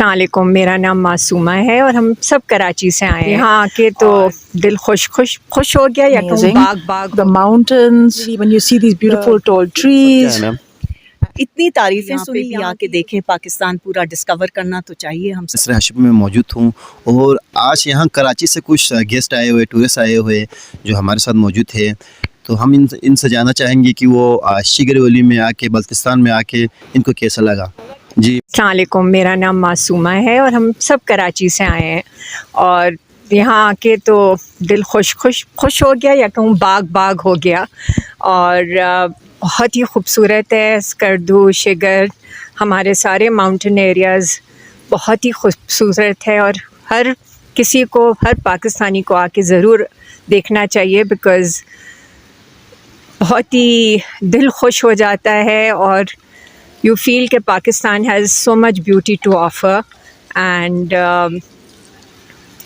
अस्सलाम वालेकुम, मेरा नाम मासूमा है और हम सब कराची से आए हैं। यहाँ आके तो दिल खुश हो गया। या कहूँ बाग The mountains, when you see these beautiful tall trees. इतनी तारीफें सुनी, भी आके देखें, पाकिस्तान पूरा डिस्कवर करना तो चाहिए हम सब। हाशिम में मौजूद हूँ और आज यहाँ कराची से कुछ गेस्ट आए हुए, टूरिस्ट आए हुए जो हमारे साथ मौजूद थे। तो हम इनसे जानना चाहेंगे कि वो शिगर वैली में आके, बल्तिस्तान में आके इनको कैसा लगा। जी अस्सलाम वालेकुम, मेरा नाम मासूमा है और हम सब कराची से आए हैं और यहाँ आके तो दिल खुश हो गया। या कहूँ बाग हो गया। और बहुत ही खूबसूरत है स्कर्दू, शिगर, हमारे सारे माउंटेन एरियाज़ बहुत ही खूबसूरत है और हर किसी को, हर पाकिस्तानी को आके ज़रूर देखना चाहिए बिकॉज़ बहुत ही दिल खुश हो जाता है और you feel that Pakistan has so much beauty to offer and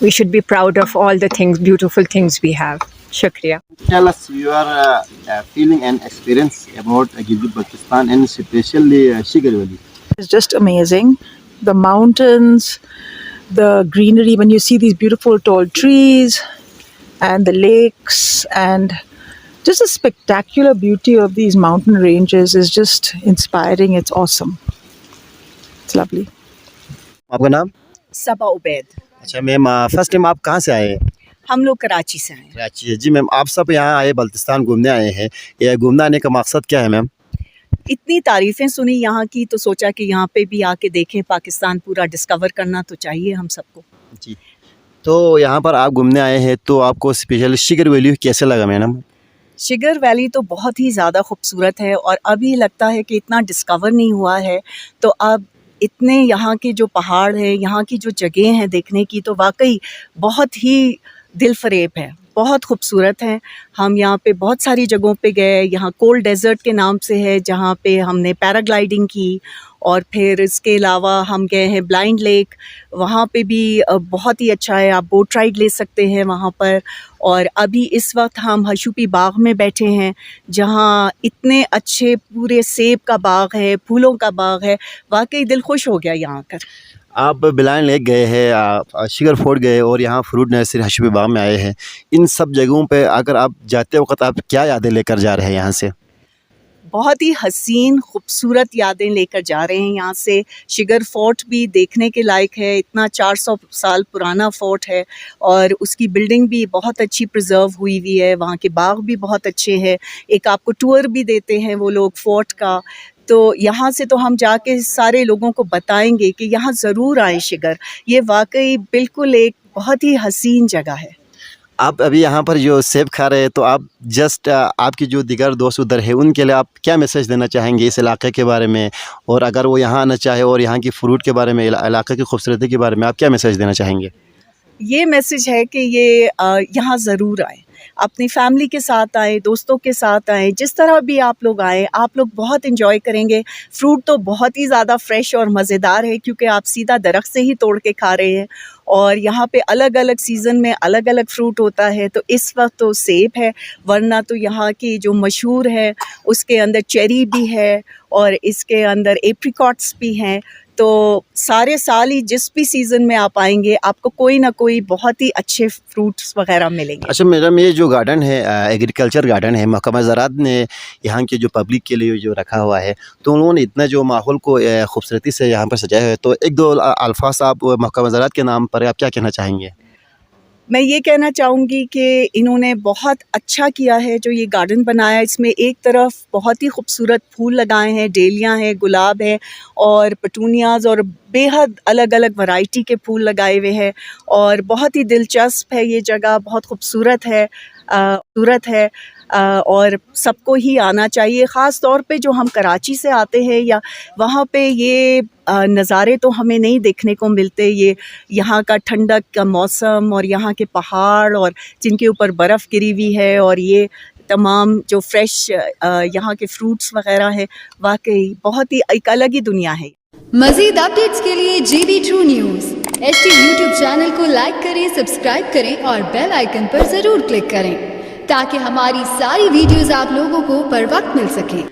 we should be proud of all the things, beautiful things we have. Shukriya. Tell us your feeling and experience about Gilgit-Baltistan and especially Shigar Valley. It's just amazing. The mountains, the greenery, when you see these beautiful tall trees and the lakes and just the spectacular beauty of these mountain ranges is just inspiring. It's awesome. It's lovely. आपका नाम? सबा उबैद। अच्छा ma'am, first time आप कहाँ से आए हैं? हम लोग कराची से आए। कराची। जी मैम, आप सब यहाँ आए, बल्तिस्तान घूमने आए हैं। ये घूमने आने का मकसद क्या है मैम? इतनी तारीफें सुनी यहाँ की तो सोचा कि यहाँ पे भी आके देखें, पाकिस्तान पूरा डिस्कवर करना तो चाहिए हम सबको। जी, तो यहाँ पर आप घूमने आए हैं तो आपको स्पेशली शिगर वैली कैसे लगा मैडम? शिगर वैली तो बहुत ही ज़्यादा खूबसूरत है और अभी लगता है कि इतना डिस्कवर नहीं हुआ है। तो अब इतने यहाँ के जो पहाड़ हैं, यहाँ की जो जगह हैं देखने की, तो वाकई बहुत ही दिल फरेब है, बहुत खूबसूरत है। हम यहाँ पे बहुत सारी जगहों पे गए। यहाँ कोल्ड डेज़र्ट के नाम से है जहाँ पे हमने पैराग्लाइडिंग की और फिर इसके अलावा हम गए हैं ब्लाइंड लेक, वहाँ पे भी बहुत ही अच्छा है, आप बोट राइड ले सकते हैं वहाँ पर। और अभी इस वक्त हम हशुपी बाग में बैठे हैं जहाँ इतने अच्छे पूरे सेब का बाग है, फूलों का बाग है, वाकई दिल खुश हो गया यहाँ आकर। आप ब्लाइंड लेक गए हैं, आप शिगर फोर्ट गए और यहाँ फ्रूट नर्सरी हशुपी बाग में आए हैं। इन सब जगहों पे अगर आप जाते वक्त आप क्या यादें लेकर जा रहे हैं यहाँ से? बहुत ही हसीन खूबसूरत यादें लेकर जा रहे हैं यहाँ से। शिगर फोर्ट भी देखने के लायक है, इतना 400 साल पुराना फोर्ट है और उसकी बिल्डिंग भी बहुत अच्छी प्रिजर्व हुई है। वहाँ के बाग भी बहुत अच्छे हैं। एक आपको टूर भी देते हैं वो लोग फोर्ट का। तो यहाँ से तो हम जाके सारे लोगों को बताएंगे कि यहाँ ज़रूर आए शिगर। ये वाकई बिल्कुल एक बहुत ही हसीन जगह है। आप अभी यहाँ पर जो सेब खा रहे हैं तो आप जस्ट आपकी जो दिगर दोस्त उधर है उनके लिए आप क्या मैसेज देना चाहेंगे इस इलाके के बारे में, और अगर वो यहाँ आना चाहे और यहाँ की फ्रूट के बारे में, इलाके की खूबसूरती के बारे में आप क्या मैसेज देना चाहेंगे? ये मैसेज है कि ये यहाँ ज़रूर आए, अपनी फैमिली के साथ आए, दोस्तों के साथ आए, जिस तरह भी आप लोग आए आप लोग बहुत इन्जॉय करेंगे। फ्रूट तो बहुत ही ज़्यादा फ्रेश और मज़ेदार है क्योंकि आप सीधा दरख्त से ही तोड़ के खा रहे हैं और यहाँ पे अलग अलग सीज़न में अलग अलग फ्रूट होता है। तो इस वक्त तो सेब है, वरना तो यहाँ की जो मशहूर है उसके अंदर चेरी भी है और इसके अंदर एप्रिकॉट्स भी हैं। तो सारे साल ही जिस भी सीज़न में आप आएंगे आपको कोई ना कोई बहुत ही अच्छे फ्रूट्स वगैरह मिलेंगे। अच्छा मैडम, ये जो गार्डन है एग्रीकल्चर गार्डन है, महकमा ज़राअत ने यहाँ के जो पब्लिक के लिए जो रखा हुआ है, तो उन्होंने इतना जो माहौल को खूबसूरती से यहाँ पर सजाया है, तो एक दो अल्फाज आप महकमा ज़राअत के नाम पर आप क्या कहना चाहेंगे? मैं ये कहना चाहूँगी कि इन्होंने बहुत अच्छा किया है जो ये गार्डन बनाया। इसमें एक तरफ बहुत ही खूबसूरत फूल लगाए हैं, डेलियाँ हैं, गुलाब हैं और पटूनियाज़ और बेहद अलग अलग वैरायटी के फूल लगाए हुए हैं और बहुत ही दिलचस्प है ये जगह, बहुत खूबसूरत है और सबको ही आना चाहिए। ख़ास तौर पे जो हम कराची से आते हैं या वहाँ पे ये नज़ारे तो हमें नहीं देखने को मिलते। ये यहाँ का ठंडक का मौसम और यहाँ के पहाड़ और जिनके ऊपर बर्फ़ गिरी हुई है और ये तमाम जो फ्रेश यहाँ के फ्रूट्स वग़ैरह हैं, वाकई बहुत ही एक अलग ही दुनिया है। मज़ीद अपडेट्स के लिए GB True News HT YouTube channel को लाइक करें, सब्सक्राइब करें और बेल आइकन पर ज़रूर क्लिक करें ताकि हमारी सारी वीडियोस आप लोगों को बर वक्त मिल सकें।